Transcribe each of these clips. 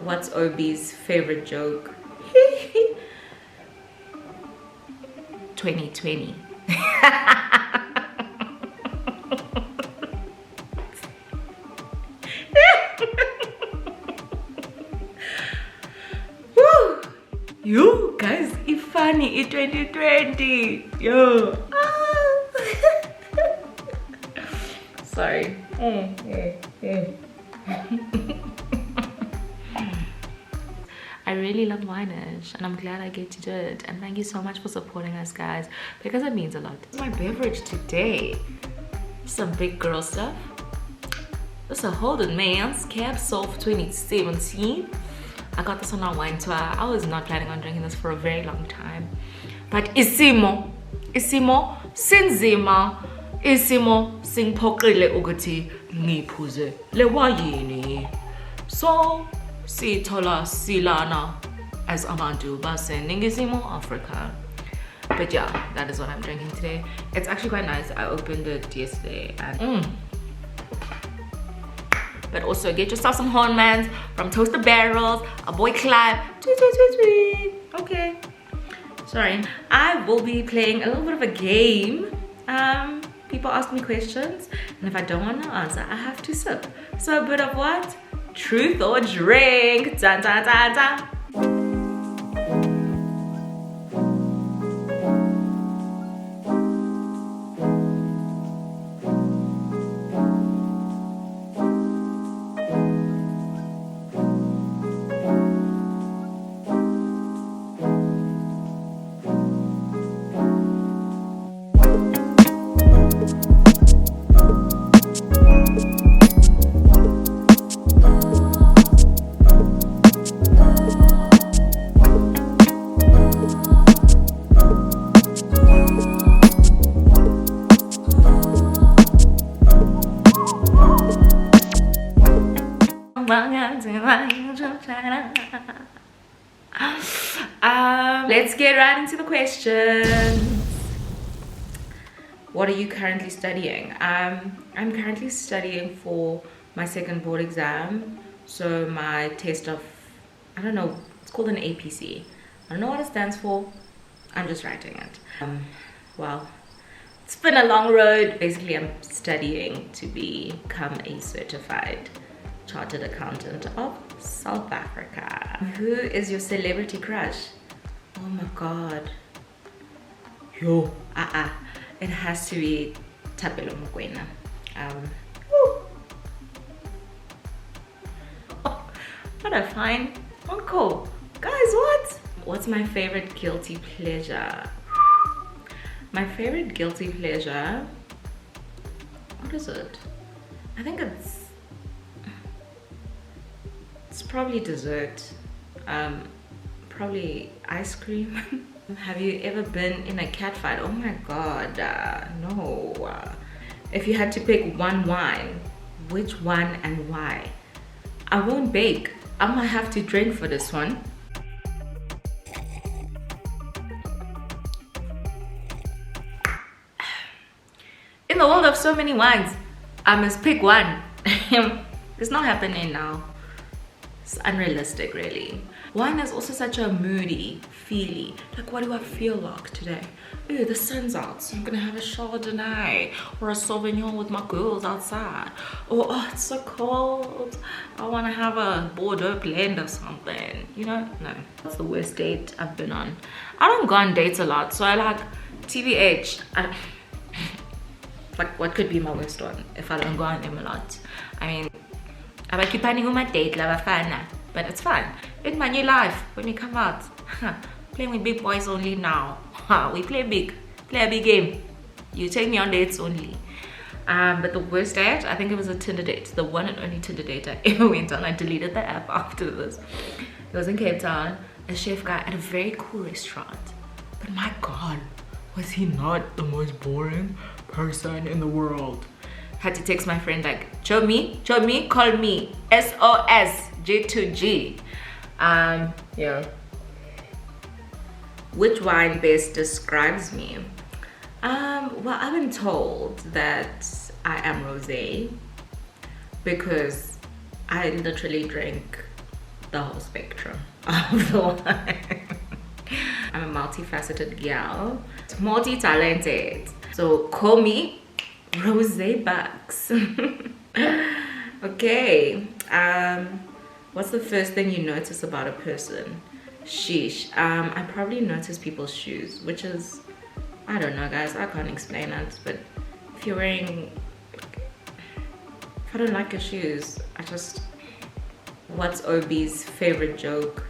What's OB's favorite joke? 2020. Woo! You guys, it's funny. It's 2020. Yo. Sorry. I really love Wineish and I'm glad I get to do it, and thank you so much for supporting us, guys, because it means a lot. This is my beverage today. Some big girl stuff. This is a Holden Manz Cabernet Sauvignon 2017. I got this on our wine tour. I was not planning on drinking this for a very long time, but isimo sinzima singiphoqile ukuthi ngiphuze le wayini. So sithola silana as abantu baseNingizimu Africa. But yeah, that is what I'm drinking today. It's actually quite nice. I opened it yesterday and but also get yourself some Holden Manz from Toasted Barrels, a boy Clive. Okay, sorry. I will be playing a little bit of a game. People ask me questions, and if I don't want to answer, I have to sip. So a bit of what? Truth or drink. Dun, dun, dun, dun. Let's get right into the questions. What are you currently studying? I'm currently studying for my second board exam. So my test of, I don't know, it's called an APC. I don't know what it stands for. I'm just writing it. Well, it's been a long road. Basically, I'm studying to become a certified chartered accountant of South Africa. Who is your celebrity crush? Oh my god. Yo, it has to be Thapelo Mokoena. What a fine uncle. Guys, what's my favorite guilty pleasure? My favorite guilty pleasure, what is it? I think it's probably dessert. Probably ice cream. Have you ever been in a cat fight? Oh my god, no. If you had to pick one wine, which one and why? I won't bake. I might have to drink for this one. In the world of so many wines, I must pick one. It's not happening now. It's unrealistic, really. Wine is also such a moody, feely. Like, what do I feel like today? Ooh, the sun's out, so I'm gonna have a Chardonnay or a Sauvignon with my girls outside. Or, oh, it's so cold, I wanna have a Bordeaux blend or something. You know, no. That's the worst date I've been on. I don't go on dates a lot, so I like, TBH, like, what could be my worst one if I don't go on them a lot? I mean, I'm occupying on my date, love fun, but it's fun. In my new life, when we come out, playing with big boys only now. We play big, play a big game. You take me on dates only. But the worst date, I think it was a Tinder date. The one and only Tinder date I ever went on. I deleted the app after this. It was in Cape Town, a chef guy at a very cool restaurant. But my God, was he not the most boring person in the world? Had to text my friend like, show me, call me, SOS, G2G. Yeah. Which wine best describes me? Well, I've been told that I am rosé because I literally drink the whole spectrum of the wine. I'm a multifaceted gal, multi-talented. So call me Rosé Bucks. Okay. What's the first thing you notice about a person? Sheesh. I probably notice people's shoes, which is, I don't know, guys. I can't explain it, but if you're wearing, if I don't like your shoes, I just. What's OB's favorite joke?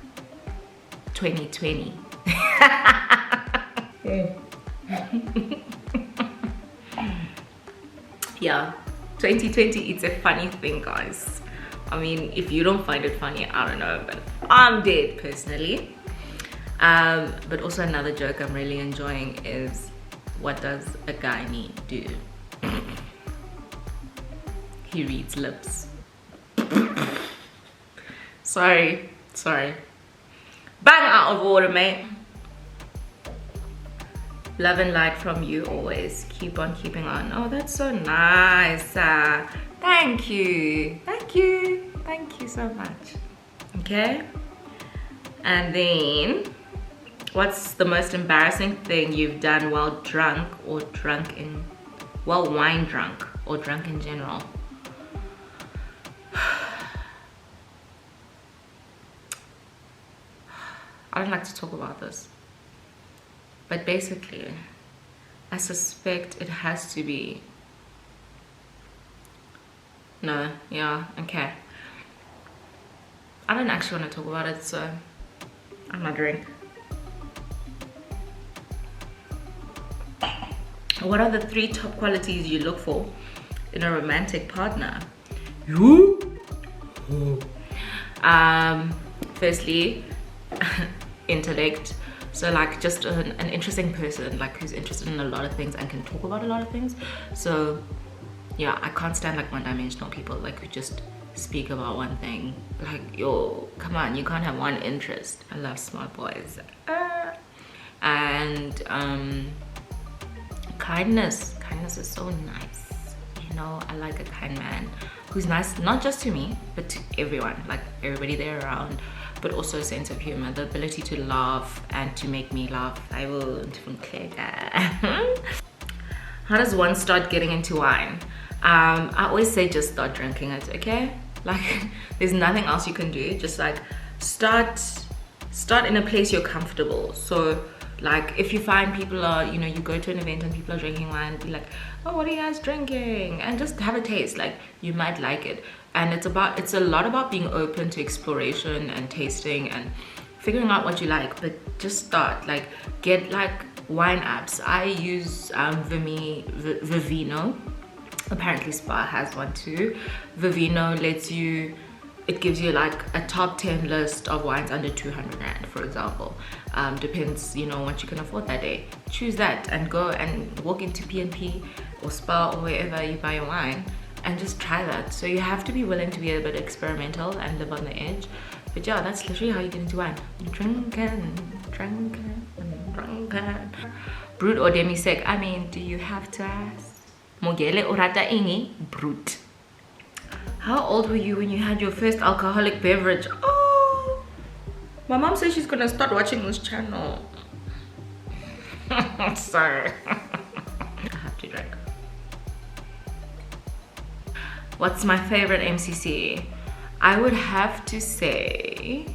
2020. Yeah, 2020, it's a funny thing, guys. I mean, if you don't find it funny, I don't know, but I'm dead personally. But also another joke I'm really enjoying is, what does a guy need to do? He reads lips. Sorry. Bang out of order, mate. Love and light from you always. Keep on keeping on. Oh, that's so nice. Thank you so much. Okay. And then, what's the most embarrassing thing you've done while drunk or wine drunk or drunk in general? I don't like to talk about this, but basically I suspect it has to be okay. I don't actually want to talk about it, so I'm not drink. What are the 3 top qualities you look for in a romantic partner? Firstly, intellect. So like just an interesting person, like who's interested in a lot of things and can talk about a lot of things. So yeah, I can't stand like one-dimensional people, like who just speak about one thing. Like, yo, come on, you can't have one interest. I love smart boys. And kindness is so nice, you know. I like a kind man who's nice not just to me but to everyone, like everybody there around, but also a sense of humor, the ability to laugh and to make me laugh. I will How does one start getting into wine? I always say just start drinking it, okay? Like there's nothing else you can do. Just like start in a place you're comfortable. So like if you find people are, you know, you go to an event and people are drinking wine, be like, oh, what are you guys drinking? And just have a taste, like you might like it. And it's a lot about being open to exploration and tasting and figuring out what you like. But just start, like get like wine apps. I use Vivino. Apparently Spa has one too. Vivino it gives you like a top 10 list of wines under 200 rand, for example. Depends, you know, what you can afford that day. Choose that and go and walk into P&P or Spa or wherever you buy your wine and just try that. So you have to be willing to be a bit experimental and live on the edge. But yeah, that's literally how you get into wine. Drinking. Brut or demi-sec? I mean, do you have to ask? Mogele or rata ingi? Brut. How old were you when you had your first alcoholic beverage? Oh, my mom says she's gonna start watching this channel. Sorry. I have to drink. What's my favorite MCC? I would have to say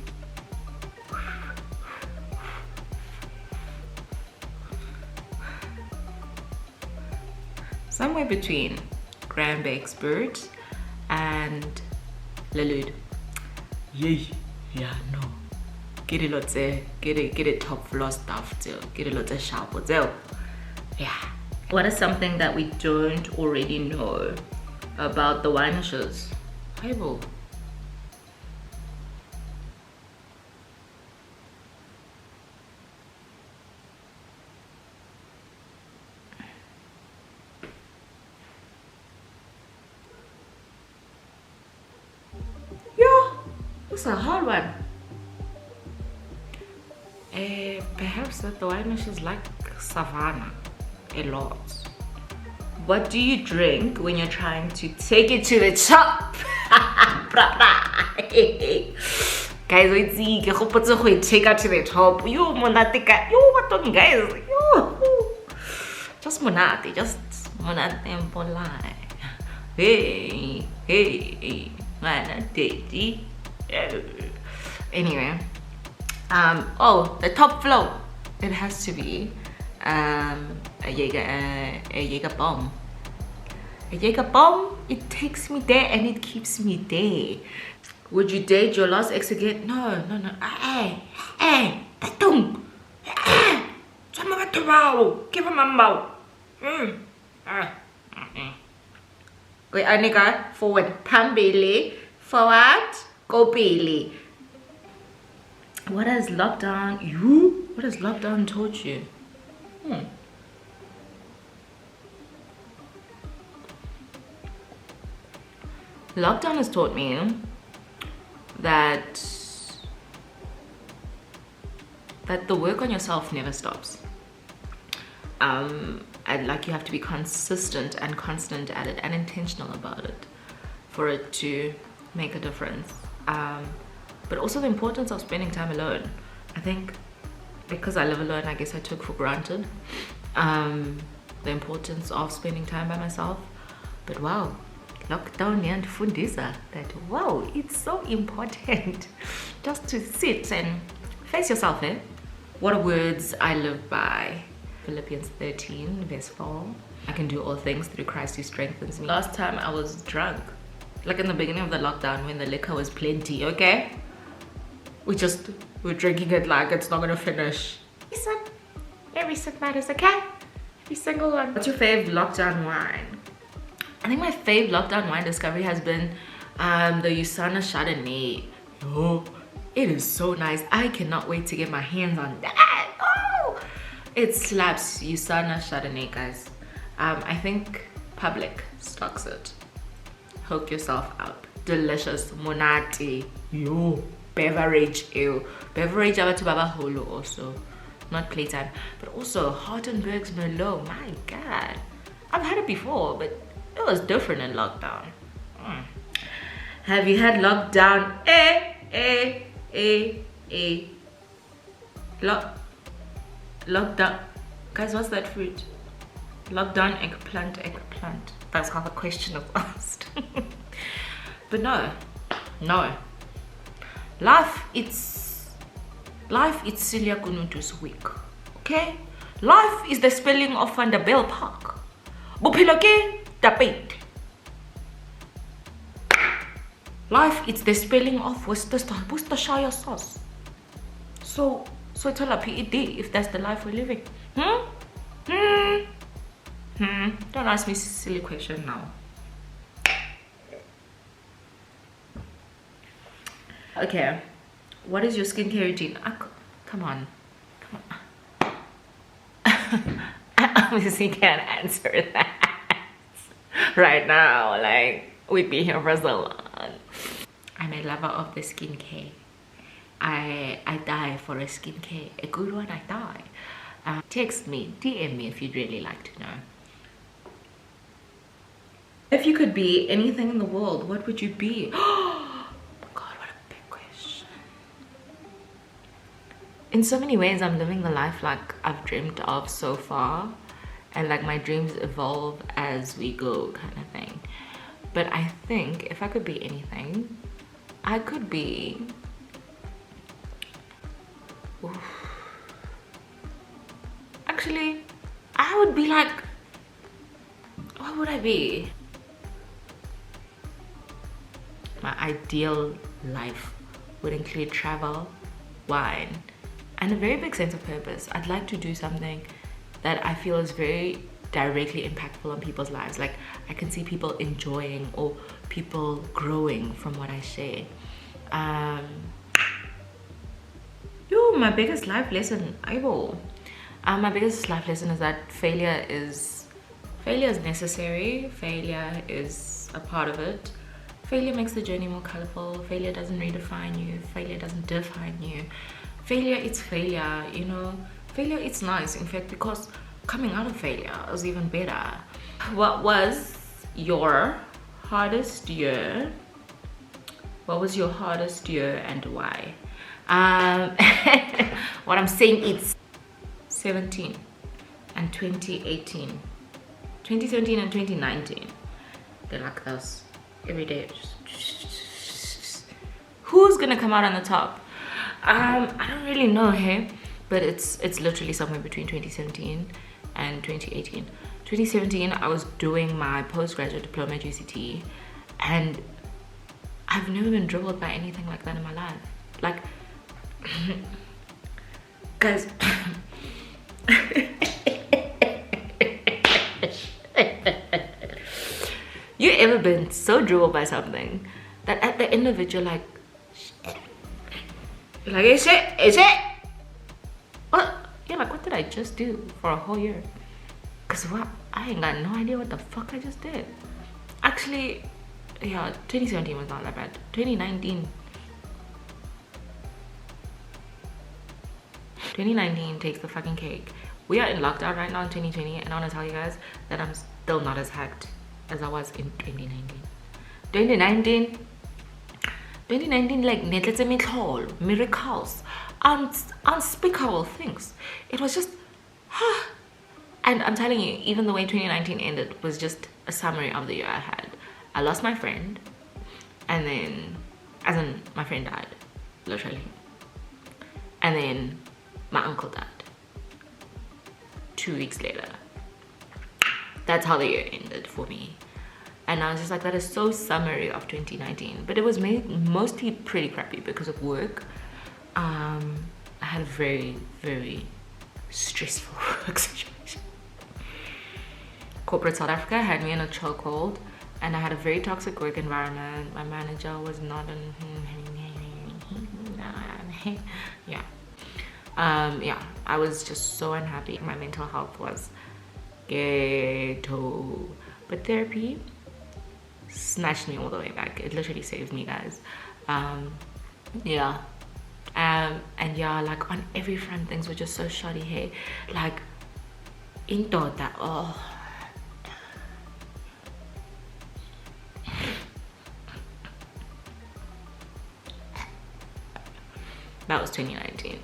somewhere between Graham-Beck's Bird and Lelude. Yeah, no. Get it top floor stuff too. Get a lot of sharp too. Yeah. What is something that we don't already know about the winemakers? Bible. It's a hard one. Perhaps that the winemakers like savannah a lot. What do you drink when you're trying to take it to the top? Guys, wait, see, ke gopotse go take out to the top. Yo, monate ka. Yo, what on, guys? Yo. Just monate and polite. Hey, monate. Anyway, oh, the top floor. It has to be a Jaeger bomb. A Jaeger bomb. It takes me there and it keeps me there. Would you date your last ex again? No. Hey, batung. Give him a mouth. Wait, Anika, forward. Pambili. Forward. Go Billy. What has lockdown taught you? Lockdown has taught me that the work on yourself never stops. And like you have to be consistent and constant at it and intentional about it for it to make a difference. But also the importance of spending time alone. I think because I live alone, I guess I took for granted the importance of spending time by myself. But wow, lockdown and fundisa that wow, it's so important just to sit and face yourself. What are words I live by? Philippians 13 verse 4. I can do all things through Christ who strengthens me. Last time I was drunk, like in the beginning of the lockdown when the liquor was plenty. Okay, we're drinking it like it's not gonna finish. Every sip matters. Okay, every single one. What's your fave lockdown wine? I think my fave lockdown wine discovery has been the Usana Chardonnay. Oh, it is so nice. I cannot wait to get my hands on that. Oh, it slaps. Usana Chardonnay, guys. I think Public stocks it. Hook yourself up. Delicious. Monati. Yo. Beverage. Ew. Beverage to Baba Holo also. Not playtime. But also Hardenberg's Merlot. My God. I've had it before, but it was different in lockdown. Have you had lockdown? Lockdown. Guys, what's that fruit? Lockdown eggplant. That's how the question is asked. But no. Life, it's Celia Kunutu's week. Okay? Life is the spelling of Vanderbilt Park. Bophelo ke tapete. Life, it's the spelling of Worcestershire sauce. So tell a PED if that's the life we're living. Don't ask me silly question now. Okay, what is your skincare routine? Come on. I obviously can't answer that right now. Like, we'd be here for so long. I'm a lover of the skincare. I die for a skincare. A good one, I die. Text me, DM me if you'd really like to know. If you could be anything in the world, what would you be? In so many ways, I'm living the life like I've dreamt of so far, and like my dreams evolve as we go, kind of thing. But I think if I could be anything, I could be actually, I would be like, what would I be? My ideal life would include travel, wine, and a very big sense of purpose. I'd like to do something that I feel is very directly impactful on people's lives. Like, I can see people enjoying or people growing from what I share. My biggest life lesson, my biggest life lesson is that failure is necessary. Failure is a part of it. Failure makes the journey more colorful. Failure doesn't redefine you. Failure doesn't define you. Failure, it's failure, you know. Failure, it's nice, in fact, because coming out of failure is even better. What was your hardest year What was your hardest year and why? What I'm saying, it's 17 and 2018, 2017 and 2019. They're like this every day. Who's gonna come out on the top? I don't really know, hey, but it's literally somewhere between 2017 and 2018. 2017, I was doing my postgraduate diploma at UCT, and I've never been dribbled by anything like that in my life. Like, guys, you ever been so dribbled by something that at the end of it you're like, is it? What? You're like, what did I just do for a whole year? Cause what? I ain't got no idea what the fuck I just did. Actually, yeah, 2017 was not that bad. 2019 takes the fucking cake. We are in lockdown right now in 2020, and I want to tell you guys that I'm still not as hacked as I was in 2019. 2019, like, miracles, unspeakable things. It was just, and I'm telling you, even the way 2019 ended was just a summary of the year I had. I lost my friend, and then, as in, my friend died, literally. And then my uncle died 2 weeks later. That's how the year ended for me. And I was just like, that is so summary of 2019. But it was mostly pretty crappy because of work. I had a very, very stressful work situation. Corporate South Africa had me in a chokehold, and I had a very toxic work environment. My manager was not yeah. Yeah, I was just so unhappy. My mental health was ghetto. But therapy snatched me all the way back. It literally saved me, guys. Yeah. And yeah, like on every front, things were just so shoddy. Hey, like in that, oh, that was 2019.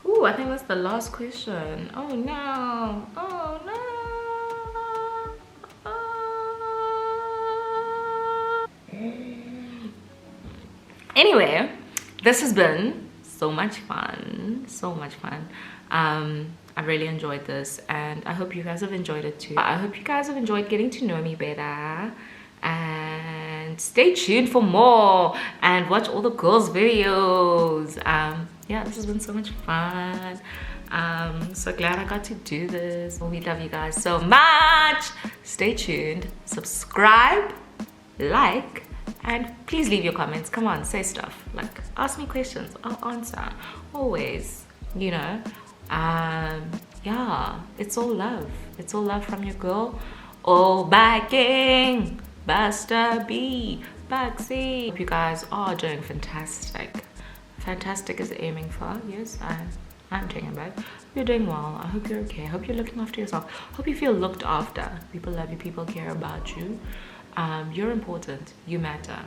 Ooh, I think that's the last question. Oh no. Oh no. Anyway, this has been so much fun. I really enjoyed this, and I hope you guys have enjoyed it too. I hope you guys have enjoyed getting to know me better, and stay tuned for more and watch all the girls' videos. Yeah, this has been so much fun. So glad I got to do this. We love you guys so much. Stay tuned, subscribe, like, and please leave your comments. Come on, say stuff, like ask me questions, I'll answer always, you know. Yeah, it's all love from your girl. All backing Buster B Buxi. Hope you guys are doing fantastic. Fantastic is aiming for. Yes, I'm taking it back. You're doing well. I hope you're okay. I hope you're looking after yourself. Hope you feel looked after. People love you, people care about you. You're important, you matter,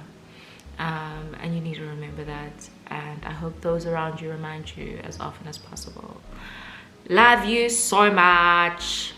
and you need to remember that, and I hope those around you remind you as often as possible. Love you so much.